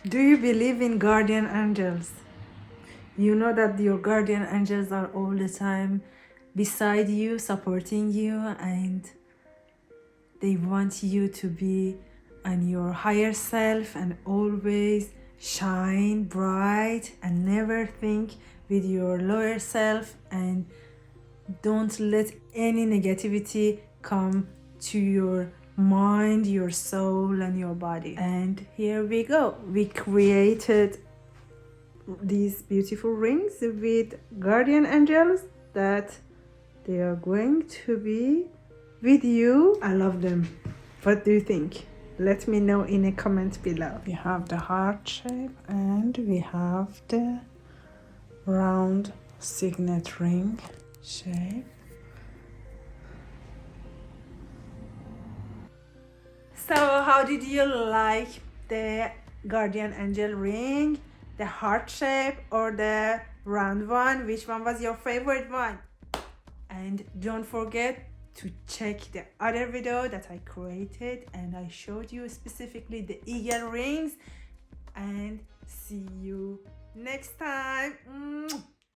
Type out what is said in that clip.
Do you believe in guardian angels? You know that your guardian angels are all the time beside you, supporting you, and they want you to be on your higher self and always shine bright and never think with your lower self, and don't let any negativity come to your mind, your soul, and your body. And here we go. We created these beautiful rings with guardian angels that they are going to be with you. I love them. What do you think? Let me know in a comment below. We have the heart shape and we have the round signet ring shape. So how did you like the guardian angel ring? The heart shape or the round one? Which one was your favorite one? And don't forget to check the other video that I created and I showed you specifically the eagle rings. And see you next time.